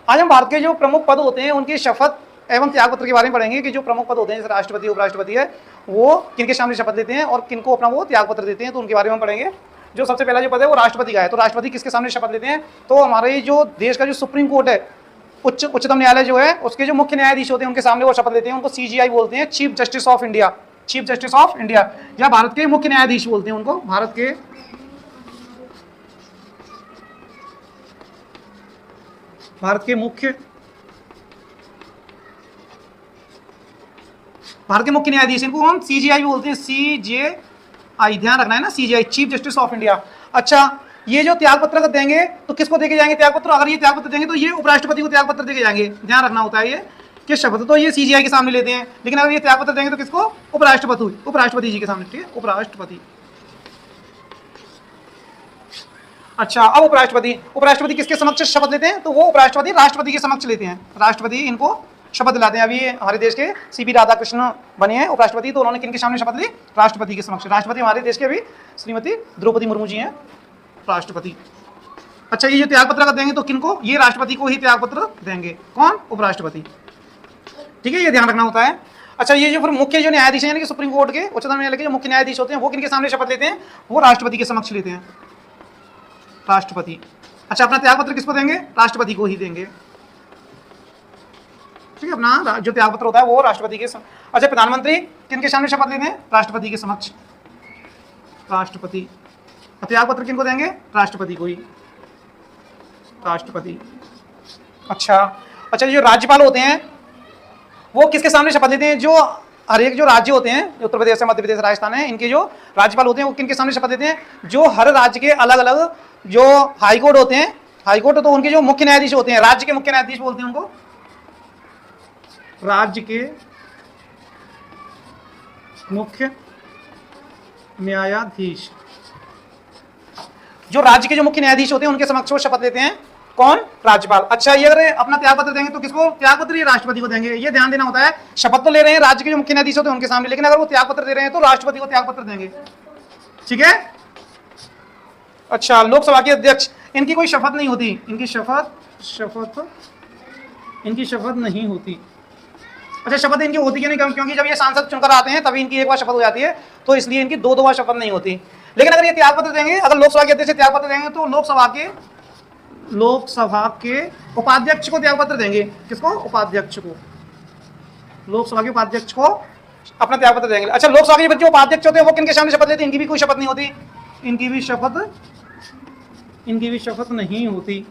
आज हम भारत के जो प्रमुख पद होते हैं उनकी शपथ एवं त्याग पत्र के बारे में पढ़ेंगे कि जो प्रमुख पद होते हैं जैसे राष्ट्रपति उपराष्ट्रपति है वो किनके सामने शपथ लेते हैं और किनको अपना वो त्याग पत्र देते हैं, तो उनके बारे में हम पढ़ेंगे। जो सबसे पहला जो पद है वो राष्ट्रपति का है। तो राष्ट्रपति किसके सामने शपथ लेते हैं? तो हमारे जो देश का जो सुप्रीम कोर्ट है, उच्चतम न्यायालय जो है, उसके जो मुख्य न्यायाधीश होते हैं उनके सामने वो शपथ लेते हैं। उनको CJI बोलते हैं, chief justice of India, chief justice of India, या भारत के मुख्य न्यायाधीश बोलते हैं उनको, भारत के मुख्य न्यायाधीश, इनको हम CJI बोलते हैं, CJI, ध्यान रखना है ना, CJI, chief justice of India. अच्छा, ये जो त्याग पत्र देंगे तो किसको देके जाएंगे त्याग पत्र? अगर ये त्याग पत्र देंगे तो ये उपराष्ट्रपति को त्याग पत्र देके जाएंगे। ध्यान रखना होता है ये कि शपथ तो ये CJI के सामने लेते हैं, लेकिन अगर ये त्याग पत्र देंगे तो किसको? उपराष्ट्रपति जी के सामने, ठीक है, उपराष्ट्रपति। अच्छा, अब उपराष्ट्रपति किसके समक्ष शपथ लेते हैं? तो वो उपराष्ट्रपति राष्ट्रपति के समक्ष लेते हैं, राष्ट्रपति इनको शपथ दिलाते हैं। अभी हमारे देश के CP राधाकृष्ण बने हैं उपराष्ट्रपति, तो उन्होंने किनके सामने शपथ ली? राष्ट्रपति के समक्ष। राष्ट्रपति हमारे देश के अभी श्रीमती द्रौपदी मुर्मू जी हैं, राष्ट्रपति। अच्छा, ये जो त्याग पत्र देंगे तो किनको? ये राष्ट्रपति को ही त्याग पत्र देंगे। कौन? उपराष्ट्रपति, ठीक है, ये ध्यान रखना होता है। अच्छा, ये जो फिर मुख्य जो न्यायाधीश हैं यानी कि सुप्रीम कोर्ट के, उच्चतम न्यायालय के जो मुख्य न्यायाधीश होते हैं वो किनके सामने शपथ लेते हैं? वो राष्ट्रपति के समक्ष लेते हैं, राष्ट्रपति। अच्छा, अपना त्याग पत्र किसको देंगे? राष्ट्रपति को ही देंगे, ठीक है, अपना जो त्याग पत्र होता है वो राष्ट्रपति के अच्छा, प्रधानमंत्री किनके सामने शपथ लेते हैं? राष्ट्रपति के समक्ष, राष्ट्रपति। त्याग पत्र किनको देंगे? राष्ट्रपति को ही, राष्ट्रपति। अच्छा, जो राज्यपाल होते हैं वो किसके सामने शपथ लेते हैं? जो हर एक जो राज्य होते हैं, उत्तर प्रदेश है, मध्य प्रदेश, राजस्थान है, इनके जो राज्यपाल होते हैं वो किनके सामने शपथ लेते हैं? जो हर राज्य के अलग अलग जो हाईकोर्ट होते हैं, हाईकोर्ट, तो उनके जो मुख्य न्यायाधीश होते हैं, राज्य के मुख्य न्यायाधीश बोलते हैं उनको, राज्य के मुख्य न्यायाधीश। जो राज्य के जो मुख्य न्यायाधीश होते हैं उनके समक्ष वो शपथ लेते हैं। कौन? राज्यपाल। अच्छा, ये अगर अपना त्याग पत्र देंगे तो किसको त्याग पत्र? ये राष्ट्रपति को देंगे। ये ध्यान देना होता है, शपथ तो ले रहे हैं राज्य के जो मुख्य न्यायाधीश होते हैं उनके सामने, लेकिन अगर वो त्याग पत्र दे रहे हैं तो राष्ट्रपति को त्याग पत्र देंगे, ठीक है। अच्छा, लोकसभा के अध्यक्ष, इनकी कोई शपथ नहीं होती, इनकी शपथ नहीं होती। अच्छा, शपथ इनकी होती क्यों नहीं? क्योंकि जब ये सांसद चुनकर आते हैं तभी इनकी एक बार शपथ हो जाती है, तो इसलिए इनकी दो बार शपथ नहीं होती। लेकिन अगर ये त्याग पत्र देंगे, अगर लोकसभा के अध्यक्ष त्याग पत्र देंगे तो लोकसभा के उपाध्यक्ष को त्याग पत्र देंगे। किसको? उपाध्यक्ष को, लोकसभा के उपाध्यक्ष को अपना त्याग पत्र देंगे। अच्छा, लोकसभा के जो उपाध्यक्ष होते हैं वो किनके सामने शपथ लेते हैं? इनकी भी कोई शपथ नहीं होती, इनकी भी शपथ नहीं होती।